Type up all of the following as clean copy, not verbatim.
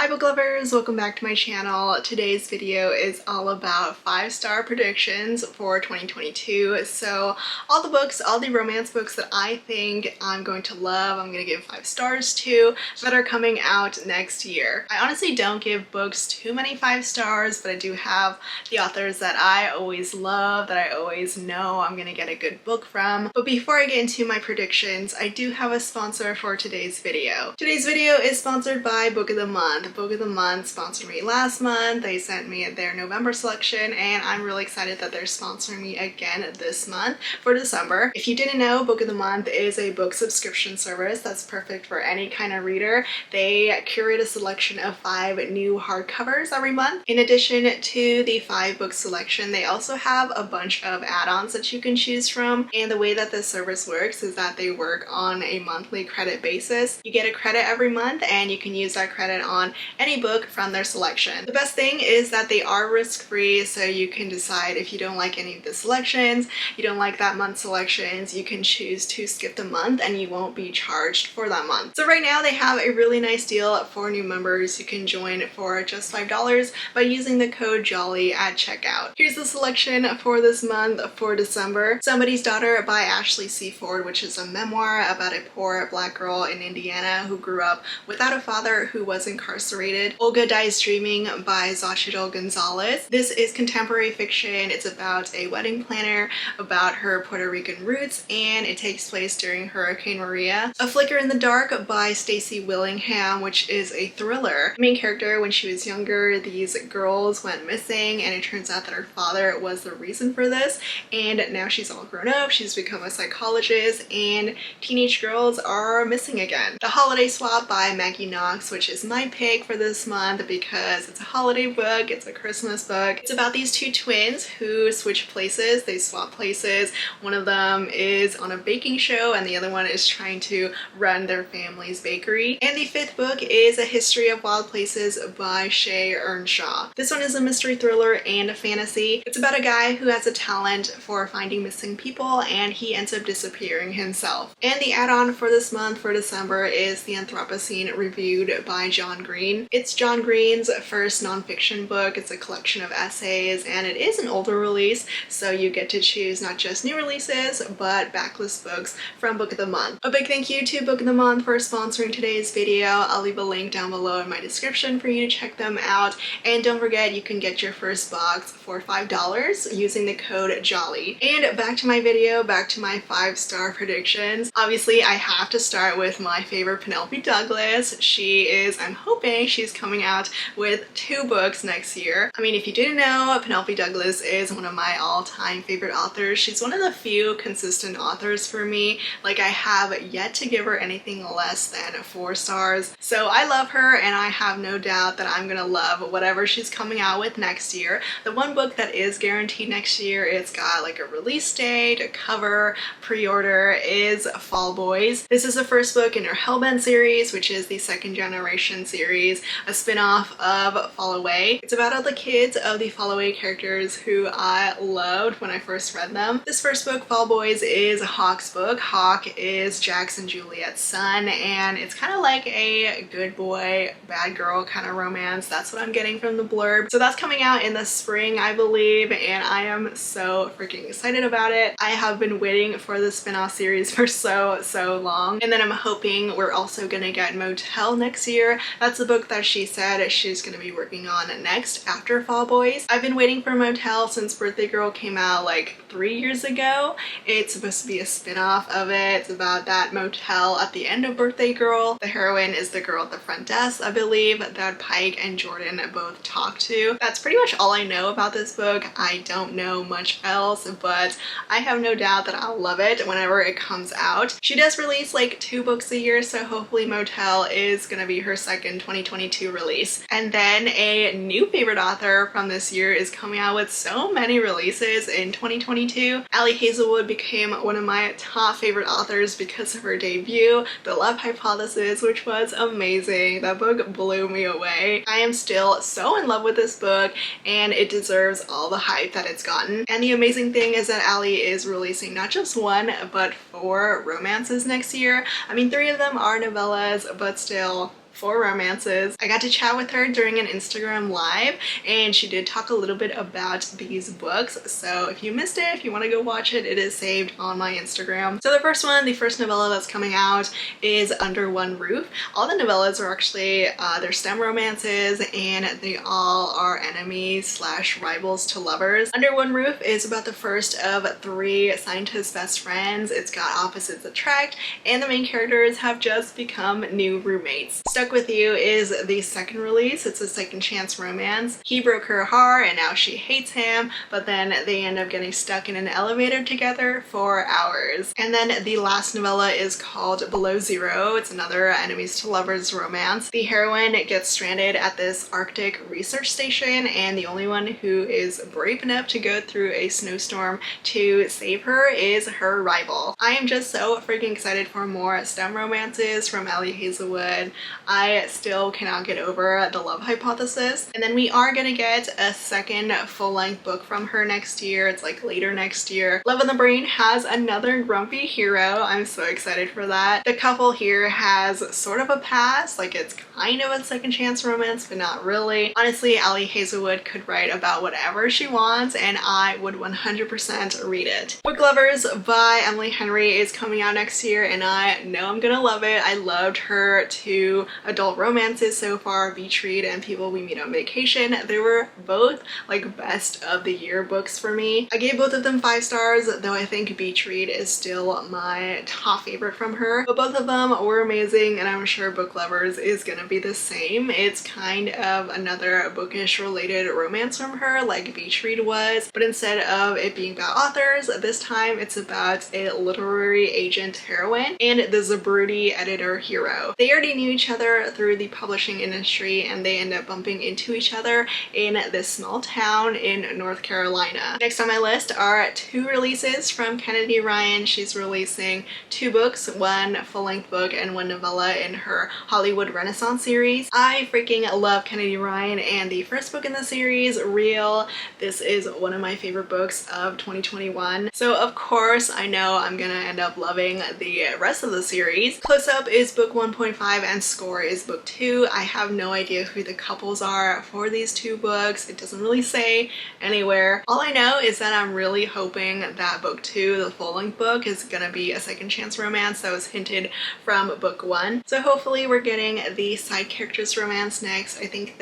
Hi book lovers, welcome back to my channel. Today's video is all about 5-star predictions for 2022. So all the romance books that I think I'm going to love, I'm going to give 5 stars to, that are coming out next year. I honestly don't give books too many 5 stars, but I do have the authors that I always love, that I always know I'm going to get a good book from. But before I get into my predictions, I do have a sponsor for today's video. Today's video is sponsored by Book of the Month. Book of the Month sponsored me last month. They sent me their November selection and I'm really excited that they're sponsoring me again this month for December. If you didn't know, Book of the Month is a book subscription service that's perfect for any kind of reader. They curate a selection of 5 new hardcovers every month. In addition to the 5 book selection, they also have a bunch of add-ons that you can choose from, and the way that this service works is that they work on a monthly credit basis. You get a credit every month and you can use that credit on any book from their selection. The best thing is that they are risk-free, so you can decide if you don't like any of the selections, you don't like that month's selections, you can choose to skip the month and you won't be charged for that month. So right now they have a really nice deal for new members. You can join for just $5 by using the code JOLLY at checkout. Here's the selection for this month for December. Somebody's Daughter by Ashley C. Ford, which is a memoir about a poor black girl in Indiana who grew up without a father who was incarcerated. Olga Dies Dreaming by Xochitl Gonzalez. This is contemporary fiction. It's about a wedding planner, about her Puerto Rican roots, and it takes place during Hurricane Maria. A Flicker in the Dark by Stacey Willingham, which is a thriller. The main character, when she was younger, these girls went missing and it turns out that her father was the reason for this, and now she's all grown up, she's become a psychologist, and teenage girls are missing again. The Holiday Swap by Maggie Knox, which is my pick for this month because it's a holiday book, it's a Christmas book. It's about these 2 twins who switch places, they swap places. One of them is on a baking show and the other one is trying to run their family's bakery. And the 5th book is A History of Wild Places by Shay Earnshaw. This one is a mystery thriller and a fantasy. It's about a guy who has a talent for finding missing people and he ends up disappearing himself. And the add-on for this month for December is The Anthropocene Reviewed by John Green. It's John Green's first nonfiction book. It's a collection of essays and it is an older release, so you get to choose not just new releases but backlist books from Book of the Month. A big thank you to Book of the Month for sponsoring today's video. I'll leave a link down below in my description for you to check them out, and don't forget you can get your first box for $5 using the code JOLLY. And back to my video, back to my 5-star predictions. Obviously I have to start with my favorite Penelope Douglas. I'm hoping she's coming out with 2 books next year. I mean, if you didn't know, Penelope Douglas is one of my all-time favorite authors. She's one of the few consistent authors for me. Like, I have yet to give her anything less than 4 stars. So I love her and I have no doubt that I'm gonna love whatever she's coming out with next year. The one book that is guaranteed next year, it's got like a release date, a cover, pre-order, is Fall Boys. This is the first book in her Hellbent series, which is the 2nd generation series, a spin-off of Fall Away. It's about all the kids of the Fall Away characters who I loved when I first read them. This first book, Fall Boys, is Hawk's book. Hawk is Jax and Juliet's son, and it's kind of like a good boy, bad girl kind of romance. That's what I'm getting from the blurb. So that's coming out in the spring, I believe, and I am so freaking excited about it. I have been waiting for the spin-off series for so long. And then I'm hoping we're also gonna get Motel next year. That's the book that she said she's gonna be working on next after Fall Boys. I've been waiting for Motel since Birthday Girl came out like 3 years ago. It's supposed to be a spin-off of it. It's about that motel at the end of Birthday Girl. The heroine is the girl at the front desk, I believe, that Pike and Jordan both talk to. That's pretty much all I know about this book. I don't know much else, but I have no doubt that I'll love it whenever it comes out. She does release like 2 books a year, so hopefully Motel is gonna be her second 2022 release. And then a new favorite author from this year is coming out with so many releases in 2022. Ali Hazelwood became one of my top favorite authors because of her debut, The Love Hypothesis, which was amazing. That book blew me away. I am still so in love with this book and it deserves all the hype that it's gotten. And the amazing thing is that Ali is releasing not just 1 but 4 romances next year. I mean, 3 of them are novellas, but still, for romances. I got to chat with her during an Instagram live, and she did talk a little bit about these books. So if you missed it, if you want to go watch it, it is saved on my Instagram. So the first novella that's coming out is Under One Roof. All the novellas are actually they're STEM romances, and they all are enemies slash rivals to lovers. Under One Roof is about the first of 3 scientist best friends. It's got opposites attract, and the main characters have just become new roommates. Stuck With You is the second release. It's a second chance romance. He broke her heart and now she hates him, but then they end up getting stuck in an elevator together for hours. And then the last novella is called Below Zero. It's another enemies to lovers romance. The heroine gets stranded at this Arctic research station, and the only one who is brave enough to go through a snowstorm to save her is her rival. I am just so freaking excited for more STEM romances from Ellie Hazelwood. I still cannot get over The Love Hypothesis. And then we are gonna get a second full-length book from her next year. It's like later next year. Love in the Brain has another grumpy hero. I'm so excited for that. The couple here has sort of a past, like it's kind of a second chance romance, but not really. Honestly, Ellie Hazelwood could write about whatever she wants, and I would 100% read it. Booklovers by Emily Henry is coming out next year, and I know I'm gonna love it. I loved her 2 adult romances so far, Beach Read and People We Meet on Vacation. They were both like best of the year books for me. I gave both of them 5 stars, though I think Beach Read is still my top favorite from her. But both of them were amazing, and I'm sure Booklovers is gonna be the same. It's kind of another bookish related romance from her like Beach Read was, but instead of it being about authors, this time it's about a literary agent heroine and the Zabruti editor hero. They already knew each other through the publishing industry, and they end up bumping into each other in this small town in North Carolina. Next on my list are 2 releases from Kennedy Ryan. She's releasing 2 books, 1 full-length book and 1 novella in her Hollywood Renaissance series. I freaking love Kennedy Ryan, and the first book in the series, Real, this is one of my favorite books of 2021. So of course I know I'm gonna end up loving the rest of the series. Close Up is book 1.5 and Score is book 2. I have no idea who the couples are for these 2 books. It doesn't really say anywhere. All I know is that I'm really hoping that book 2, the full-length book, is gonna be a second chance romance that was hinted from book 1. So hopefully we're getting the side characters romance next. I think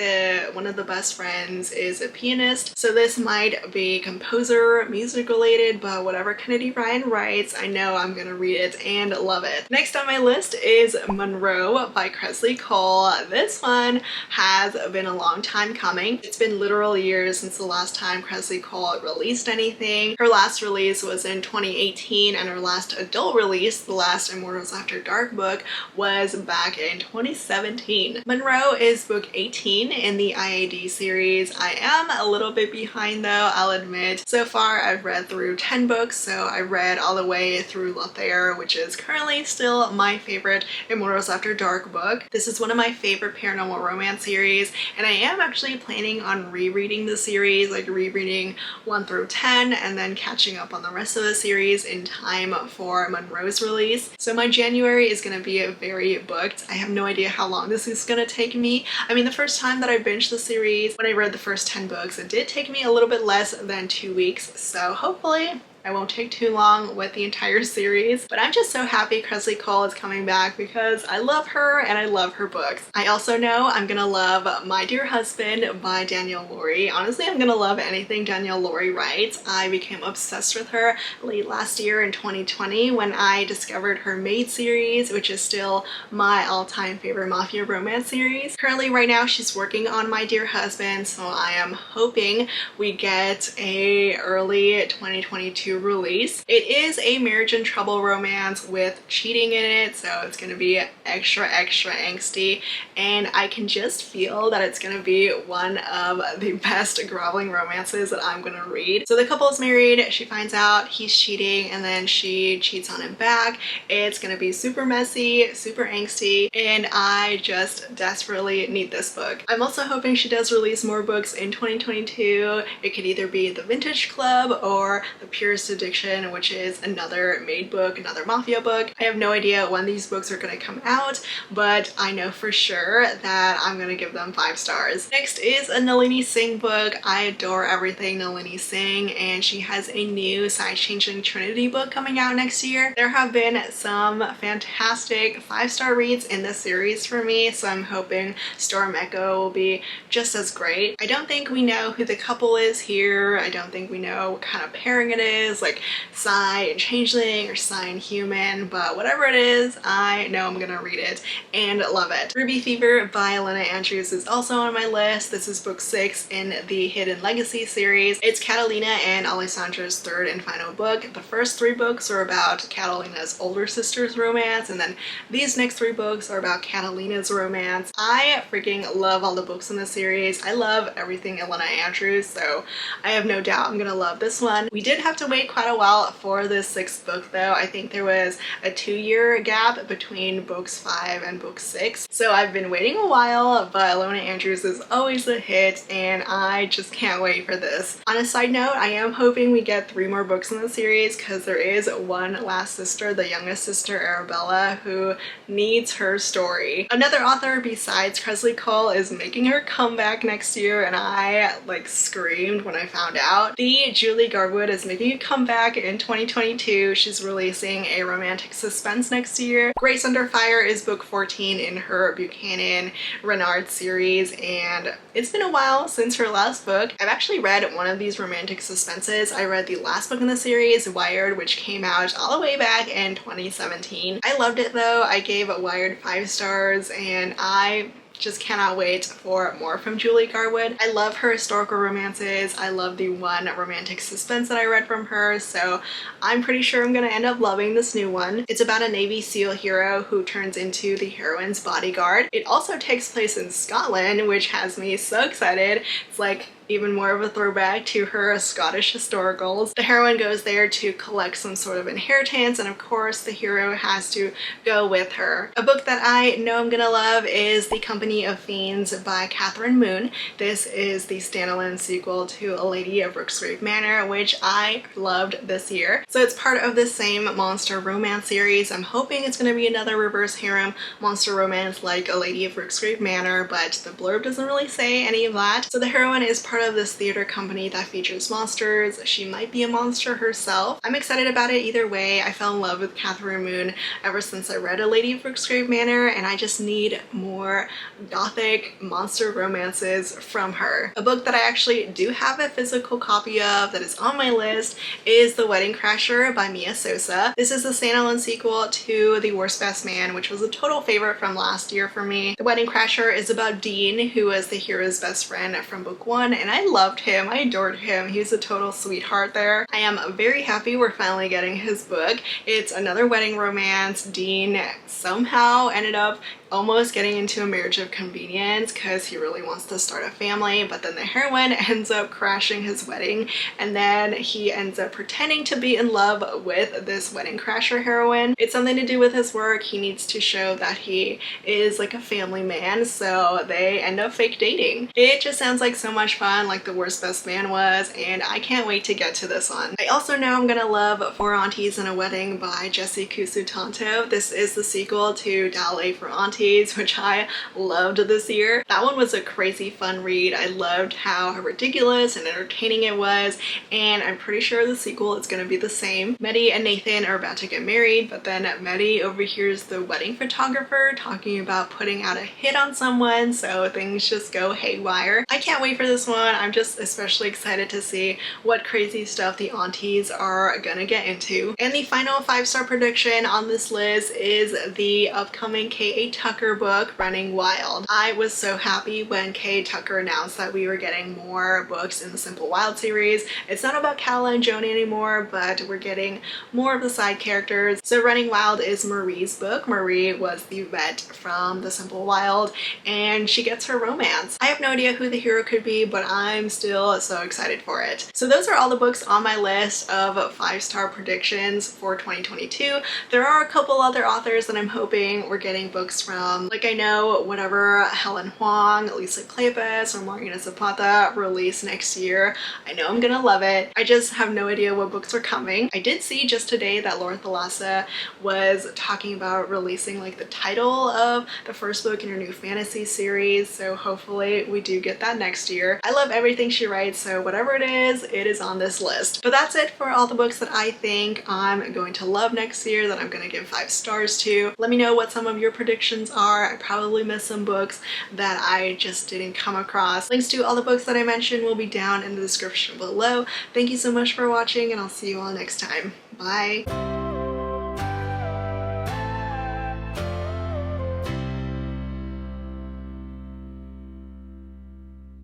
one of the best friends is a pianist, so this might be composer, music related, but whatever Kennedy Ryan writes, I know I'm gonna read it and love it. Next on my list is Monroe by Kresley Cole. This one has been a long time coming. It's been literal years since the last time Kresley Cole released anything. Her last release was in 2018, and her last adult release, the last Immortals After Dark book, was back in 2017. Monroe is book 18 in the IAD series. I am a little bit behind though, I'll admit. So far I've read through 10 books, so I read all the way through Lothair, which is currently still my favorite Immortals After Dark book. This is one of my favorite paranormal romance series, and I am actually planning on rereading the series, like rereading 1 through 10 and then catching up on the rest of the series in time for Monroe's release. So my January is gonna be very booked. I have no idea how long this is gonna take me. I mean, the first time that I binged the series, when I read the first 10 books, it did take me a little bit less than 2 weeks, so hopefully I won't take too long with the entire series, but I'm just so happy Kresley Cole is coming back because I love her and I love her books. I also know I'm gonna love My Dear Husband by Danielle Laurie. Honestly, I'm gonna love anything Danielle Laurie writes. I became obsessed with her late last year in 2020 when I discovered her Maid series, which is still my all-time favorite mafia romance series. Currently, right now, she's working on My Dear Husband, so I am hoping we get a early 2022 release. It is a marriage and trouble romance with cheating in it, so it's gonna be extra angsty, and I can just feel that it's gonna be one of the best groveling romances that I'm gonna read. So the couple is married, she finds out he's cheating, and then she cheats on him back. It's gonna be super messy, super angsty, and I just desperately need this book. I'm also hoping she does release more books in 2022. It could either be The Vintage Club or The Pure First Addiction, which is another maid book, another mafia book. I have no idea when these books are going to come out, but I know for sure that I'm going to give them 5 stars. Next is a Nalini Singh book. I adore everything Nalini Singh, and she has a new Side Changing Trinity book coming out next year. There have been some fantastic 5-star reads in this series for me, so I'm hoping Storm Echo will be just as great. I don't think we know who the couple is here. I don't think we know what kind of pairing it is, like Psy and Changeling or Psy and Human, but whatever it is, I know I'm gonna read it and love it. Ruby Fever by Elena Andrews is also on my list. This is book 6 in the Hidden Legacy series. It's Catalina and Alessandra's 3rd and final book. The first 3 books are about Catalina's older sister's romance, and then these next 3 books are about Catalina's romance. I freaking love all the books in this series. I love everything Elena Andrews, so I have no doubt I'm gonna love this one. We did have to wait quite a while for this 6th book though. I think there was a 2-year gap between books 5 and book 6, so I've been waiting a while, but Elena Andrews is always a hit and I just can't wait for this. On a side note, I am hoping we get 3 more books in the series because there is one last sister, the youngest sister Arabella, who needs her story. Another author besides Kresley Cole is making her comeback next year, and I like screamed when I found out. The Julie Garwood is making a comeback in 2022. She's releasing a romantic suspense next year. Grace Under Fire is book 14 in her Buchanan Renard series, and it's been a while since her last book. I've actually read one of these romantic suspenses. I read the last book in the series, Wired, which came out all the way back in 2017. I loved it though. I gave Wired 5 stars, and I just cannot wait for more from Julie Garwood. I love her historical romances. I love the one romantic suspense that I read from her, so I'm pretty sure I'm gonna end up loving this new one. It's about a Navy SEAL hero who turns into the heroine's bodyguard. It also takes place in Scotland, which has me so excited. It's like even more of a throwback to her Scottish historicals. The heroine goes there to collect some sort of inheritance, and of course the hero has to go with her. A book that I know I'm gonna love is The Company of Fiends by Catherine Moon. This is the standalone sequel to A Lady of Rooksgrave Manor, which I loved this year. So it's part of the same monster romance series. I'm hoping it's gonna be another reverse harem monster romance like A Lady of Rooksgrave Manor, but the blurb doesn't really say any of that. So the heroine is part of this theater company that features monsters. She might be a monster herself. I'm excited about it either way. I fell in love with Catherine Moon ever since I read A Lady of Rooksgrave Manor, and I just need more gothic monster romances from her. A book that I actually do have a physical copy of that is on my list is The Wedding Crasher by Mia Sosa. This is the standalone sequel to The Worst Best Man, which was a total favorite from last year for me. The Wedding Crasher is about Dean, who was the hero's best friend from book 1, and I loved him. I adored him. He's a total sweetheart there. I am very happy we're finally getting his book. It's another wedding romance. Dean somehow ended up almost getting into a marriage of convenience because he really wants to start a family, but then the heroine ends up crashing his wedding, and then he ends up pretending to be in love with this wedding crasher heroine. It's something to do with his work. He needs to show that he is like a family man, so they end up fake dating. It just sounds like so much fun, like The Worst Best Man was, and I can't wait to get to this one. I also know I'm gonna love Four Aunties and a Wedding by Jessie Kusutanto. This is the sequel to Ballet for Aunties, which I loved this year. That one was a crazy fun read. I loved how ridiculous and entertaining it was, and I'm pretty sure the sequel is going to be the same. Mehdi and Nathan are about to get married, but then Mehdi overhears the wedding photographer talking about putting out a hit on someone, so things just go haywire. I can't wait for this one. I'm just especially excited to see what crazy stuff the aunties are gonna get into. And the final 5-star prediction on this list is the upcoming K.A. Tucker book, Running Wild. I was so happy when K.A. Tucker announced that we were getting more books in the Simple Wild series. It's not about Calla and Joni anymore, but we're getting more of the side characters. So Running Wild is Marie's book. Marie was the vet from the Simple Wild, and she gets her romance. I have no idea who the hero could be, but I'm still so excited for it. So those are all the books on my list of 5-star predictions for 2022. There are a couple other authors that I'm hoping we're getting books from Like I know whatever Helen Huang, Lisa Kleypas, or Marina Zapata release next year, I know I'm gonna love it. I just have no idea what books are coming. I did see just today that Laura Thalassa was talking about releasing like the title of the first book in her new fantasy series, so hopefully we do get that next year. I love everything she writes, so whatever it is on this list. But that's it for all the books that I think I'm going to love next year, that I'm gonna give 5 stars to. Let me know what some of your predictions are. I probably missed some books that I just didn't come across. Links to all the books that I mentioned will be down in the description below. Thank you so much for watching, and I'll see you all next time. Bye!